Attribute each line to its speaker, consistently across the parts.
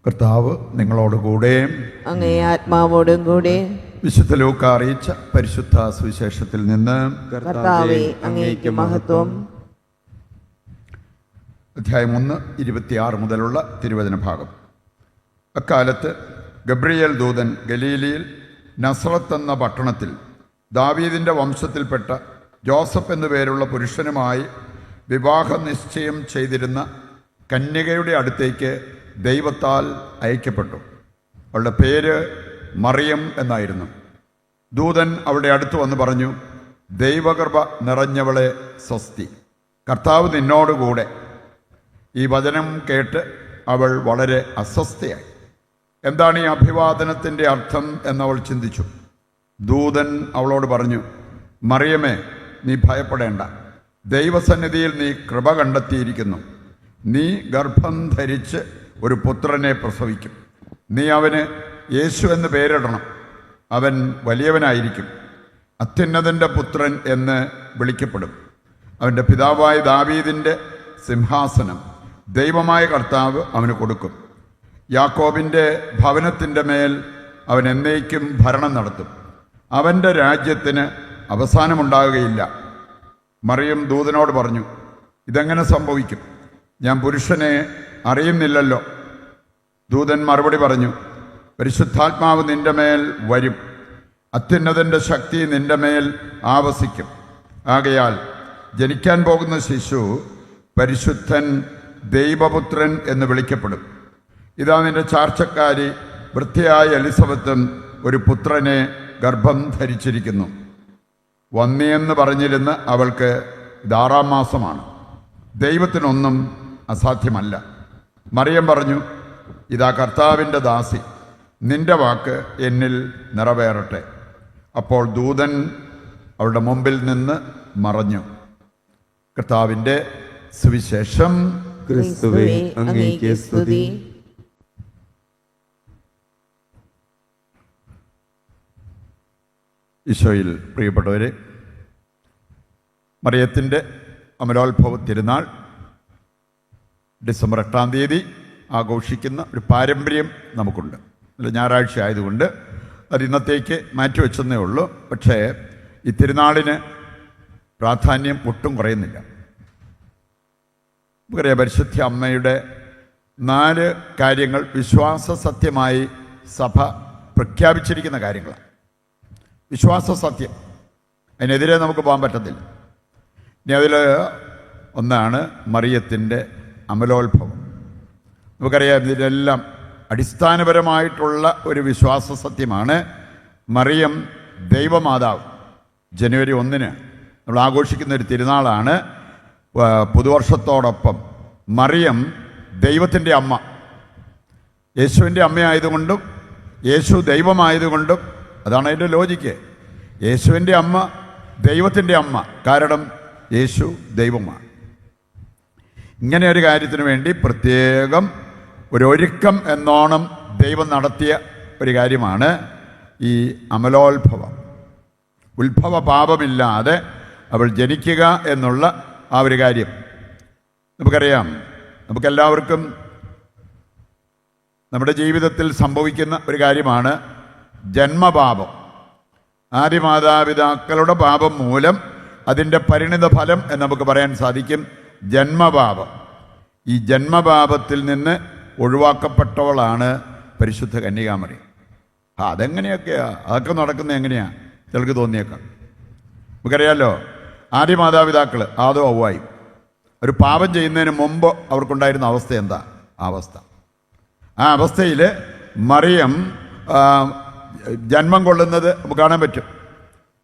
Speaker 1: കർത്താവ് നിങ്ങളോടുകൂടെ
Speaker 2: അങ്ങേ ആത്മാവോടും കൂടെ.
Speaker 1: വിശുദ്ധ ലൂക്കാ അറിയിച്ച പരിശുദ്ധ സുവിശേഷത്തിൽ നിന്ന്
Speaker 2: കർത്താവേ, അങ്ങേക്ക് മഹത്വം.
Speaker 1: അധ്യായം 1, 26 മുതലുള്ള തിരുവചന ഭാഗം. അക്കാലത്ത് ഗബ്രിയേൽ ദൂതൻ ഗലീലയിൽ നസ്രത്ത് എന്ന പട്ടണത്തിൽ ദാവീദിൻ്റെ വംശത്തിൽപ്പെട്ട ജോസഫ് എന്നു പേരുള്ള പുരുഷനുമായി വിവാഹ നിശ്ചയം ചെയ്തിരുന്ന കന്യകയുടെ അടുത്തേക്ക് ദൈവത്താൽ അയക്കപ്പെട്ടു. അവളുടെ പേര് മറിയം എന്നായിരുന്നു. ദൂതൻ അവളുടെ അടുത്ത് വന്ന് പറഞ്ഞു, ദൈവകൃപ നിറഞ്ഞവളെ സ്വസ്തി, കർത്താവ് നിന്നോടുകൂടെ. ഈ വചനം കേട്ട് അവൾ വളരെ അസ്വസ്ഥയായി. എന്താണ് ഈ അഭിവാദനത്തിൻ്റെ അർത്ഥം എന്നവൾ ചിന്തിച്ചു. ദൂതൻ അവളോട് പറഞ്ഞു, മറിയമേ, നീ ഭയപ്പെടേണ്ട, ദൈവസന്നിധിയിൽ നീ കൃപ കണ്ടെത്തിയിരിക്കുന്നു. നീ ഗർഭം ധരിച്ച് ഒരു പുത്രനെ പ്രസവിക്കും. നീ അവന് യേശു എന്ന് പേരിടണം. അവൻ വലിയവനായിരിക്കും, അത്യുന്നതൻ്റെ പുത്രൻ എന്ന് വിളിക്കപ്പെടും. അവൻ്റെ പിതാവായ ദാവീദിൻ്റെ സിംഹാസനം ദൈവമായ കർത്താവ് അവന് കൊടുക്കും. യാക്കോബിൻ്റെ ഭവനത്തിൻ്റെ മേൽ അവൻ എന്നേക്കും ഭരണം നടത്തും. അവൻ്റെ രാജ്യത്തിന് അവസാനമുണ്ടാകുകയില്ല. മറിയം ദൂതനോട് പറഞ്ഞു, ഇതെങ്ങനെ സംഭവിക്കും? ഞാൻ പുരുഷനെ അറിയുന്നില്ലല്ലോ. ദൂതൻ മറുപടി പറഞ്ഞു, പരിശുദ്ധാത്മാവ് നിന്റെ മേൽ വരും, അത്യുന്നതൻ്റെ ശക്തി നിന്റെ മേൽ ആവസിക്കും. ആകയാൽ ജനിക്കാൻ പോകുന്ന ശിശു പരിശുദ്ധൻ, ദൈവപുത്രൻ എന്ന് വിളിക്കപ്പെടും. ഇതാ നിന്റെ ചാർച്ചക്കാരി വൃദ്ധയായ എലിസബത്തും ഒരു പുത്രനെ ഗർഭം ധരിച്ചിരിക്കുന്നു. വന്നിയെന്ന് പറഞ്ഞിരുന്ന അവൾക്ക് ഇത് 6-ാം മാസമാണ്. ദൈവത്തിനൊന്നും അസാധ്യമല്ല. മറിയം പറഞ്ഞു, ഇതാ കർത്താവിൻ്റെ ദാസി, നിന്റെ വാക്ക് എന്നിൽ നിറവേറട്ടെ. അപ്പോൾ ദൂതൻ അവളുടെ മുമ്പിൽ നിന്ന് മറഞ്ഞു. കർത്താവിൻ്റെ സുവിശേഷം.
Speaker 2: ക്രിസ്തുവേ, അങ്ങേക്ക് സ്തുതി.
Speaker 1: ഈശോയിൽ പ്രിയപ്പെട്ടവരെ, മറിയത്തിൻ്റെ അമലോത്ഭവ തിരുനാൾ ഡിസംബർ 8-ാം തീയതി ആഘോഷിക്കുന്ന ഒരു പാരമ്പര്യം നമുക്കുണ്ട്. ഞായറാഴ്ച ആയതുകൊണ്ട് അത് ഇന്നത്തേക്ക് മാറ്റിവെച്ചെന്നേ ഉള്ളൂ. പക്ഷേ ഈ തിരുനാളിന് പ്രാധാന്യം ഒട്ടും കുറയുന്നില്ല. നമുക്കറിയാം, പരിശുദ്ധ അമ്മയുടെ 4 കാര്യങ്ങൾ വിശ്വാസ സത്യമായി സഭ പ്രഖ്യാപിച്ചിരിക്കുന്ന കാര്യങ്ങളാണ്. വിശ്വാസ സത്യം, അതിനെതിരെ നമുക്ക് പോകാൻ പറ്റത്തില്ല. ഇനി അതിൽ ഒന്നാണ് മറിയത്തിൻ്റെ അമലോത്ഭവം. നമുക്കറിയാം, ഇതിലെല്ലാം അടിസ്ഥാനപരമായിട്ടുള്ള ഒരു വിശ്വാസ സത്യമാണ് മറിയം ദൈവമാതാവ്. ജനുവരി 1-ന് നമ്മൾ ആഘോഷിക്കുന്ന ഒരു തിരുനാളാണ്. പുതുവർഷത്തോടൊപ്പം മറിയം ദൈവത്തിൻ്റെ അമ്മ, യേശുവിൻ്റെ അമ്മയായതുകൊണ്ടും യേശു ദൈവമായതുകൊണ്ടും അതാണ് അതിൻ്റെ ലോജിക്ക്. യേശുവിൻ്റെ അമ്മ ദൈവത്തിൻ്റെ അമ്മ, കാരണം യേശു ദൈവമാണ്. ഇങ്ങനെ ഒരു കാര്യത്തിന് വേണ്ടി പ്രത്യേകം ഒരുക്കം എന്നോണം ദൈവം നടത്തിയ ഒരു കാര്യമാണ് ഈ അമലോത്ഭവം. ഉത്ഭവ പാപമില്ലാതെ അവൾ ജനിക്കുക എന്നുള്ള ആ ഒരു കാര്യം. നമുക്കറിയാം, നമുക്കെല്ലാവർക്കും നമ്മുടെ ജീവിതത്തിൽ സംഭവിക്കുന്ന ഒരു കാര്യമാണ് ജന്മപാപം. ആദിമാതാപിതാക്കളുടെ പാപം മൂലം അതിൻ്റെ പരിണിത ഫലം എന്ന് നമുക്ക് പറയാൻ സാധിക്കും ജന്മപാപം. ഈ ജന്മപാപത്തിൽ നിന്ന് ഒഴിവാക്കപ്പെട്ടവളാണ് പരിശുദ്ധ കന്യകാമറിയം. അതെങ്ങനെയൊക്കെയാ, അതൊക്കെ നടക്കുന്നത് എങ്ങനെയാ ചിലർക്ക് തോന്നിയേക്കാം. നമുക്കറിയാമല്ലോ, ആദിമാതാപിതാക്കൾ ആദവും ഹവ്വായും ഒരു പാപം ചെയ്യുന്നതിന് മുമ്പ് അവർക്കുണ്ടായിരുന്ന അവസ്ഥ എന്താ? ആ അവസ്ഥയിൽ മറിയം ജന്മം കൊള്ളുന്നത് നമുക്ക് കാണാൻ പറ്റും.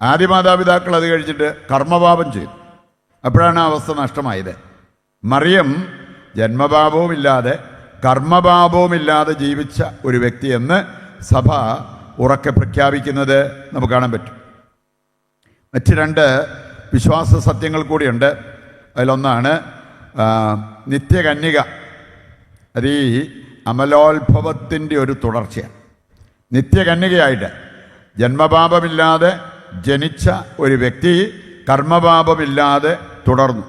Speaker 1: ആദിമാതാപിതാക്കൾ അത് കഴിച്ചിട്ട് കർമ്മപാപം ചെയ്തു. അപ്പോഴാണ് ആ അവസ്ഥ നഷ്ടമായത്. മറിയം ജന്മപാപവുമില്ലാതെ കർമ്മപാപവുമില്ലാതെ ജീവിച്ച ഒരു വ്യക്തിയെന്ന് സഭ ഉറക്കെ പ്രഖ്യാപിക്കുന്നത് നമുക്ക് കാണാൻ പറ്റും. മറ്റ് 2 വിശ്വാസ സത്യങ്ങൾ കൂടിയുണ്ട്. അതിലൊന്നാണ് നിത്യകന്യക. അത് ഈ അമലോത്ഭവത്തിൻ്റെ ഒരു തുടർച്ചയാണ്. നിത്യകന്യകയായിട്ട് ജന്മപാപമില്ലാതെ ജനിച്ച ഒരു വ്യക്തി കർമ്മപാപമില്ലാതെ തുടർന്നു.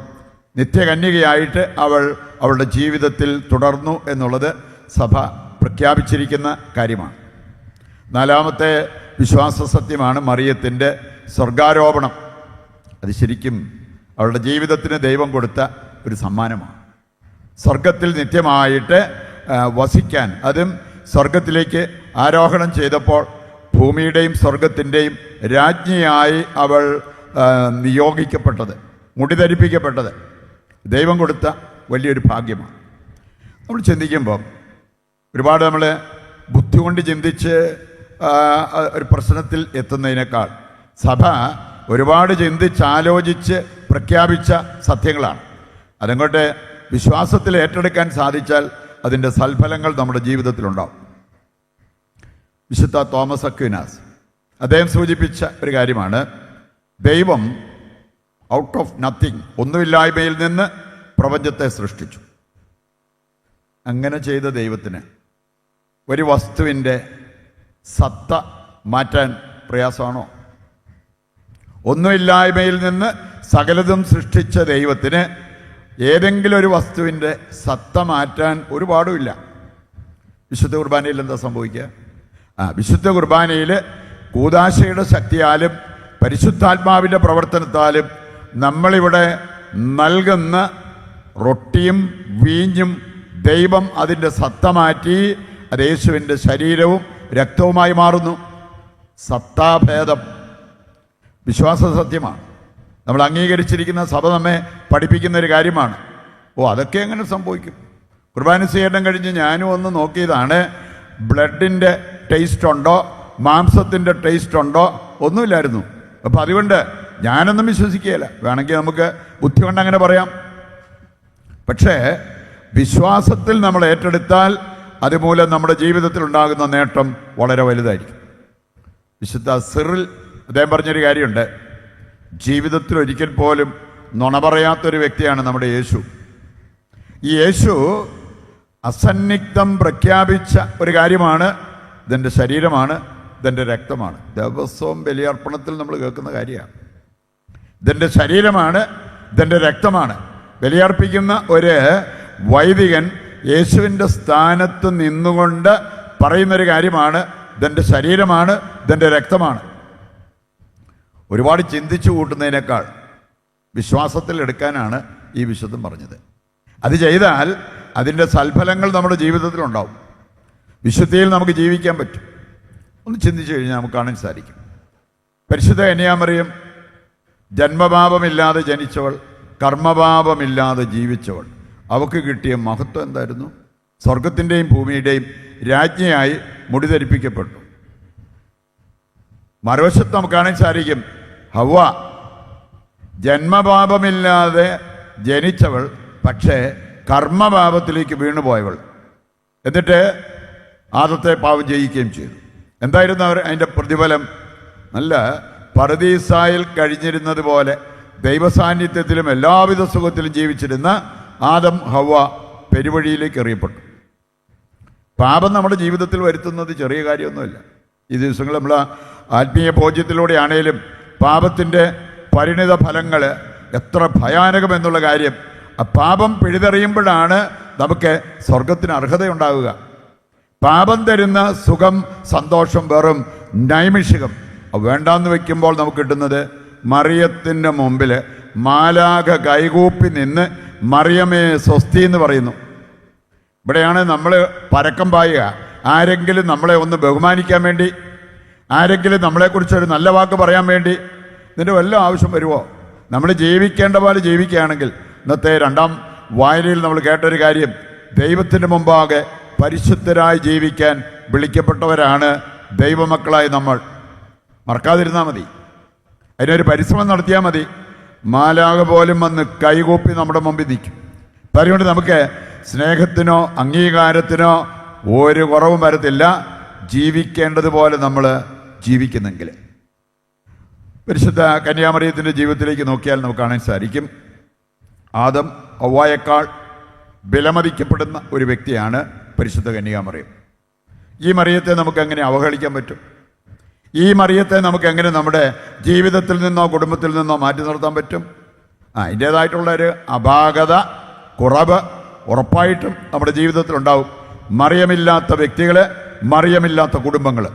Speaker 1: നിത്യകന്യകയായിട്ട് അവൾ അവളുടെ ജീവിതത്തിൽ തുടർന്നു എന്നുള്ളത് സഭ പ്രഖ്യാപിച്ചിരിക്കുന്ന കാര്യമാണ്. നാലാമത്തെ വിശ്വാസ സത്യമാണ് മറിയത്തിൻ്റെ സ്വർഗാരോപണം. അത് ശരിക്കും അവളുടെ ജീവിതത്തിന് ദൈവം കൊടുത്ത ഒരു സമ്മാനമാണ്. സ്വർഗത്തിൽ നിത്യമായിട്ട് വസിക്കാൻ, അതും സ്വർഗത്തിലേക്ക് ആരോഹണം ചെയ്തപ്പോൾ ഭൂമിയുടെയും സ്വർഗത്തിൻ്റെയും രാജ്ഞിയായി അവൾ നിയോഗിക്കപ്പെട്ടത്, മുടിധരിപ്പിക്കപ്പെട്ടത് ദൈവം കൊടുത്ത വലിയൊരു ഭാഗ്യമാണ്. നമ്മൾ ചിന്തിക്കുമ്പോൾ ഒരുപാട് നമ്മൾ ബുദ്ധി കൊണ്ട് ചിന്തിച്ച് ഒരു പ്രശ്നത്തിൽ എത്തുന്നതിനേക്കാൾ സഭ ഒരുപാട് ചിന്തിച്ചാലോചിച്ച് പ്രഖ്യാപിച്ച സത്യങ്ങളാണ്. അതങ്ങോട്ട് വിശ്വാസത്തിൽ ഏറ്റെടുക്കാൻ സാധിച്ചാൽ അതിൻ്റെ സൽഫലങ്ങൾ നമ്മുടെ ജീവിതത്തിലുണ്ടാവും. വിശുദ്ധ തോമസ് അക്വിനാസ് അദ്ദേഹം സൂചിപ്പിച്ച ഒരു കാര്യമാണ്, ദൈവം ഔട്ട് ഓഫ് നത്തിങ്, ഒന്നുമില്ലായ്മയിൽ നിന്ന് പ്രപഞ്ചത്തെ സൃഷ്ടിച്ചു. അങ്ങനെ ചെയ്ത ദൈവത്തിന് ഒരു വസ്തുവിൻ്റെ സത്ത മാറ്റാൻ പ്രയാസമാണോ? ഒന്നുമില്ലായ്മയിൽ നിന്ന് സകലതും സൃഷ്ടിച്ച ദൈവത്തിന് ഏതെങ്കിലും ഒരു വസ്തുവിൻ്റെ സത്ത മാറ്റാൻ ഒരു പാടുമില്ല. വിശുദ്ധ കുർബാനയിൽ എന്താ സംഭവിക്കുക? വിശുദ്ധ കുർബാനയിൽ കൂദാശയുടെ ശക്തിയാലും പരിശുദ്ധാത്മാവിൻ്റെ പ്രവർത്തനത്താലും നമ്മളിവിടെ നൽകുന്ന റൊട്ടിയും വീഞ്ഞും ദൈവം അതിൻ്റെ സത്ത മാറ്റി അത് യേശുവിൻ്റെ ശരീരവും രക്തവുമായി മാറുന്നു. സത്താഭേദം വിശ്വാസ സത്യമാണ്. നമ്മൾ അംഗീകരിച്ചിരിക്കുന്ന സഭ നമ്മെ പഠിപ്പിക്കുന്ന ഒരു കാര്യമാണ്. അതൊക്കെ എങ്ങനെ സംഭവിക്കും? കുർബാന സ്വീകരണം കഴിഞ്ഞ് ഞാനും ഒന്ന് നോക്കിയതാണ്. ബ്ലഡിൻ്റെ ടേസ്റ്റ് ഉണ്ടോ, മാംസത്തിൻ്റെ ടേസ്റ്റ് ഉണ്ടോ, ഒന്നുമില്ലായിരുന്നു. അപ്പം അതുകൊണ്ട് ഞാനൊന്നും വിശ്വസിക്കുകയില്ല. വേണമെങ്കിൽ നമുക്ക് ബുദ്ധി കൊണ്ട് അങ്ങനെ പറയാം. പക്ഷേ വിശ്വാസത്തിൽ നമ്മൾ ഏറ്റെടുത്താൽ അതുമൂലം നമ്മുടെ ജീവിതത്തിൽ ഉണ്ടാകുന്ന നേട്ടം വളരെ വലുതായിരിക്കും. വിശുദ്ധ സിറിൽ അദ്ദേഹം പറഞ്ഞൊരു കാര്യമുണ്ട്, ജീവിതത്തിൽ ഒരിക്കൽ പോലും നുണ പറയാത്തൊരു വ്യക്തിയാണ് നമ്മുടെ യേശു. ഈ യേശു അസന്നിഗ്ധം പ്രഖ്യാപിച്ച ഒരു കാര്യമാണ്, ഇതെൻ്റെ ശരീരമാണ്, ഇതെൻ്റെ രക്തമാണ്. ദിവസവും ബലിയർപ്പണത്തിൽ നമ്മൾ കേൾക്കുന്ന കാര്യമാണ്. ഇതെൻ്റെ ശരീരമാണ്, ഇതെൻ്റെ രക്തമാണ്. ബലിയർപ്പിക്കുന്ന ഒരു വൈദികൻ യേശുവിൻ്റെ സ്ഥാനത്ത് നിന്നുകൊണ്ട് പറയുന്നൊരു കാര്യമാണ്, ഇതെൻ്റെ ശരീരമാണ്, ഇതെൻ്റെ രക്തമാണ്. ഒരുപാട് ചിന്തിച്ചു കൂട്ടുന്നതിനേക്കാൾ വിശ്വാസത്തിൽ എടുക്കാനാണ് ഈ വിശുദ്ധം പറഞ്ഞത്. അത് ചെയ്താൽ അതിൻ്റെ സൽഫലങ്ങൾ നമ്മുടെ ജീവിതത്തിലുണ്ടാവും. വിശുദ്ധിയിൽ നമുക്ക് ജീവിക്കാൻ പറ്റും. ഒന്ന് ചിന്തിച്ചു കഴിഞ്ഞാൽ നമുക്ക് കാണാൻ സാധിക്കും. പരിശുദ്ധ കന്യാമറിയം ജന്മപാപമില്ലാതെ ജനിച്ചവൾ, കർമ്മപാപമില്ലാതെ ജീവിച്ചവൾ. അവൾക്ക് കിട്ടിയ മഹത്വം എന്തായിരുന്നു? സ്വർഗത്തിൻ്റെയും ഭൂമിയുടെയും രാജ്ഞിയായി മുടിധരിപ്പിക്കപ്പെട്ടു. മറുവശത്ത് നമുക്ക് കാണാൻ സാധിക്കും, ഹവ്വ ജന്മപാപമില്ലാതെ ജനിച്ചവൾ, പക്ഷേ കർമ്മപാപത്തിലേക്ക് വീണുപോയവൾ. എന്നിട്ട് ആദത്തെ പാപം ജയിക്കുകയും ചെയ്തു. എന്തായിരുന്നു അതിൻ്റെ പ്രതിഫലം? നല്ല പറുദീസായിൽ കഴിഞ്ഞിരുന്നത് പോലെ ദൈവസാന്നിധ്യത്തിലും എല്ലാവിധ സുഖത്തിലും ജീവിച്ചിരുന്ന ആദം ഹവ്വ പെരുവഴിയിലേക്ക് എറിയപ്പെട്ടു. പാപം നമ്മുടെ ജീവിതത്തിൽ വരുത്തുന്നത് ചെറിയ കാര്യമൊന്നുമില്ല. ഈ ദിവസങ്ങൾ നമ്മൾ ആത്മീയ ഭോജ്യത്തിലൂടെയാണേലും പാപത്തിൻ്റെ പരിണിത ഫലങ്ങൾ എത്ര ഭയാനകമെന്നുള്ള കാര്യം, ആ പാപം പിഴുതെറിയുമ്പോഴാണ് നമുക്ക് സ്വർഗത്തിന് അർഹതയുണ്ടാവുക. പാപം തരുന്ന സുഖം, സന്തോഷം വെറും നൈമിഷികം. വേണ്ടാന്ന് വയ്ക്കുമ്പോൾ നമുക്ക് കിട്ടുന്നത്, മറിയത്തിൻ്റെ മുമ്പിൽ മാലാഖ കൈകൂപ്പി നിന്ന് മറിയമേ സ്വസ്തി എന്ന് പറയുന്നു. ഇവിടെയാണ് നമ്മൾ പരക്കം പായുക. ആരെങ്കിലും നമ്മളെ ഒന്ന് ബഹുമാനിക്കാൻ വേണ്ടി, ആരെങ്കിലും നമ്മളെക്കുറിച്ചൊരു നല്ല വാക്ക് പറയാൻ വേണ്ടി ഇതിൻ്റെ വല്ല ആവശ്യം വരുമോ? നമ്മൾ ജീവിക്കേണ്ട പോലെ ജീവിക്കുകയാണെങ്കിൽ, ഇന്നത്തെ രണ്ടാം വായനയിൽ നമ്മൾ കേട്ടൊരു കാര്യം, ദൈവത്തിൻ്റെ മുമ്പാകെ പരിശുദ്ധരായി ജീവിക്കാൻ വിളിക്കപ്പെട്ടവരാണ് ദൈവമക്കളായി നമ്മൾ. മറക്കാതിരുന്നാൽ മതി, അതിനൊരു പരിശ്രമം നടത്തിയാൽ മതി. മാലാഖ പോലും വന്ന് കൈകൂപ്പി നമ്മുടെ മുമ്പിൽ നിൽക്കും. അപ്പം അതുകൊണ്ട് നമുക്ക് സ്നേഹത്തിനോ അംഗീകാരത്തിനോ ഒരു കുറവും വരത്തില്ല, ജീവിക്കേണ്ടതുപോലെ നമ്മൾ ജീവിക്കുന്നെങ്കിൽ. പരിശുദ്ധ കന്യാമറിയത്തിൻ്റെ ജീവിതത്തിലേക്ക് നോക്കിയാൽ നമുക്ക് കാണാൻ സാധിക്കും, ആദം ഹവ്വായേക്കാൾ വിലമതിക്കപ്പെടുന്ന ഒരു വ്യക്തിയാണ് പരിശുദ്ധ കന്യാമറിയം. ഈ മറിയത്തെ നമുക്ക് എങ്ങനെ അവഹേളിക്കാൻ പറ്റും? ഈ മറിയത്തെ നമുക്ക് എങ്ങനെ നമ്മുടെ ജീവിതത്തിൽ നിന്നോ കുടുംബത്തിൽ നിന്നോ മാറ്റി നിർത്താൻ പറ്റും? അതിൻ്റേതായിട്ടുള്ളൊരു അപാകത, കുറവ് ഉറപ്പായിട്ടും നമ്മുടെ ജീവിതത്തിലുണ്ടാവും. മറിയമില്ലാത്ത വ്യക്തികൾ, മറിയമില്ലാത്ത കുടുംബങ്ങൾ.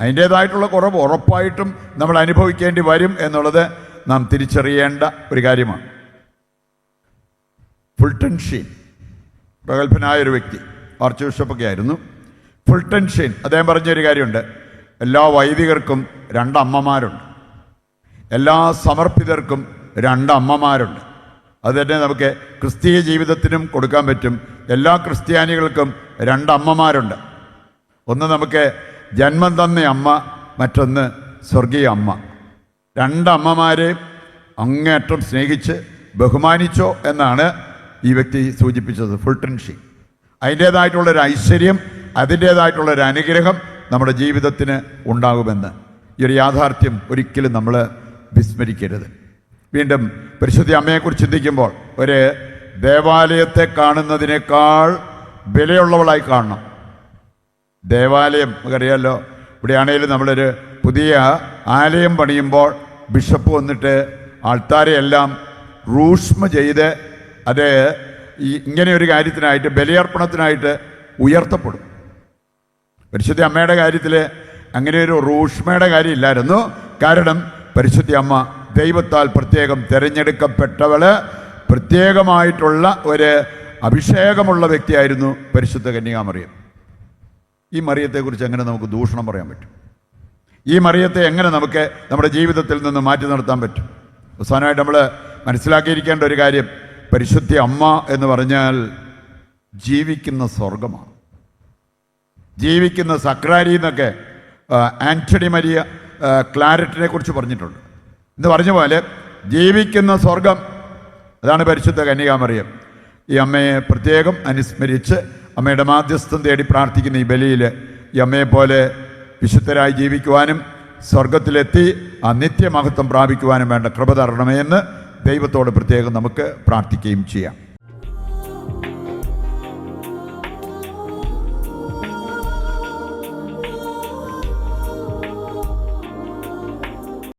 Speaker 1: അതിൻ്റേതായിട്ടുള്ള കുറവ് ഉറപ്പായിട്ടും നമ്മൾ അനുഭവിക്കേണ്ടി വരും എന്നുള്ളത് നാം തിരിച്ചറിയേണ്ട ഒരു കാര്യമാണ്. ഫുൾട്ടൺ ഷീൻ പ്രഗത്ഭനായ ഒരു വ്യക്തി, ആർച്ച് ബിഷപ്പൊക്കെ ആയിരുന്നു. ഫുൾട്ടൺ ഷീൻ അദ്ദേഹം പറഞ്ഞൊരു കാര്യമുണ്ട്: എല്ലാ വൈദികർക്കും 2 അമ്മമാരുണ്ട്, എല്ലാ സമർപ്പിതർക്കും 2 അമ്മമാരുണ്ട്. അത് തന്നെ നമുക്ക് ക്രിസ്തീയ ജീവിതത്തിനും കൊടുക്കാൻ പറ്റും. എല്ലാ ക്രിസ്ത്യാനികൾക്കും 2 അമ്മമാരുണ്ട്. ഒന്ന് നമുക്ക് ജന്മം തന്ന അമ്മ, മറ്റൊന്ന് സ്വർഗീയ അമ്മ. 2 അമ്മമാരെ അങ്ങേയറ്റം സ്നേഹിച്ച് ബഹുമാനിച്ചോ എന്നാണ് ഈ വ്യക്തി സൂചിപ്പിച്ചത്, ഫുൾട്ടൺ ഷീൻ. അതിൻ്റേതായിട്ടുള്ളൊരു ഐശ്വര്യം, അതിൻ്റേതായിട്ടുള്ളൊരു അനുഗ്രഹം നമ്മുടെ ജീവിതത്തിന് ഉണ്ടാകുമെന്ന് ഈ ഒരു യാഥാർത്ഥ്യം ഒരിക്കലും നമ്മൾ വിസ്മരിക്കരുത്. വീണ്ടും പരിശുദ്ധ അമ്മയെക്കുറിച്ച് ചിന്തിക്കുമ്പോൾ ഒരു ദേവാലയത്തെ കാണുന്നതിനേക്കാൾ വിലയുള്ളവളായി കാണണം. ദേവാലയം നമുക്കറിയാമല്ലോ, ഇവിടെയാണെങ്കിലും നമ്മളൊരു പുതിയ ആലയം പണിയുമ്പോൾ ബിഷപ്പ് വന്നിട്ട് ആൾത്താരെയെല്ലാം റൂഷ്മ ചെയ്ത് അത് ഇങ്ങനെ ഒരു കാര്യത്തിനായിട്ട്, ബലിയർപ്പണത്തിനായിട്ട് ഉയർത്തപ്പെടും. പരിശുദ്ധ അമ്മയുടെ കാര്യത്തിൽ അങ്ങനെ ഒരു റൂഷ്മയുടെ കാര്യമില്ലായിരുന്നു. കാരണം പരിശുദ്ധ അമ്മ ദൈവത്താൽ പ്രത്യേകം തിരഞ്ഞെടുക്കപ്പെട്ടവള്, പ്രത്യേകമായിട്ടുള്ള ഒരു അഭിഷേകമുള്ള വ്യക്തിയായിരുന്നു പരിശുദ്ധ കന്യകാമറിയം. ഈ മറിയത്തെക്കുറിച്ച് എങ്ങനെ നമുക്ക് ദൂഷണം പറയാൻ പറ്റും? ഈ മറിയത്തെ എങ്ങനെ നമുക്ക് നമ്മുടെ ജീവിതത്തിൽ നിന്ന് മാറ്റി നിർത്താൻ പറ്റും? അവസാനമായിട്ട് നമ്മൾ മനസ്സിലാക്കിയിരിക്കേണ്ട ഒരു കാര്യം, പരിശുദ്ധ അമ്മ എന്ന് പറഞ്ഞാൽ ജീവിക്കുന്ന സ്വർഗമാണ്. ജീവിക്കുന്ന സക്രാരി എന്നൊക്കെ ആന്റണി മരിയ ക്ലാരറ്റിനെ കുറിച്ച് പറഞ്ഞിട്ടുണ്ട്. എന്ന് പറഞ്ഞ പോലെ ജീവിക്കുന്ന സ്വർഗം, അതാണ് പരിശുദ്ധ കന്യകാമറിയം. ഈ അമ്മയെ പ്രത്യേകം അനുസ്മരിച്ച് അമ്മയുടെ മാധ്യസ്ഥം തേടി പ്രാർത്ഥിക്കുന്ന ഈ ബലിയിൽ ഈ അമ്മയെപ്പോലെ വിശുദ്ധരായി ജീവിക്കുവാനും സ്വർഗത്തിലെത്തി ആ നിത്യമഹത്വം പ്രാപിക്കുവാനും വേണ്ട കൃപ തരണമേ എന്ന് ദൈവത്തോട് പ്രത്യേകം നമുക്ക് പ്രാർത്ഥിക്കുകയും ചെയ്യാം.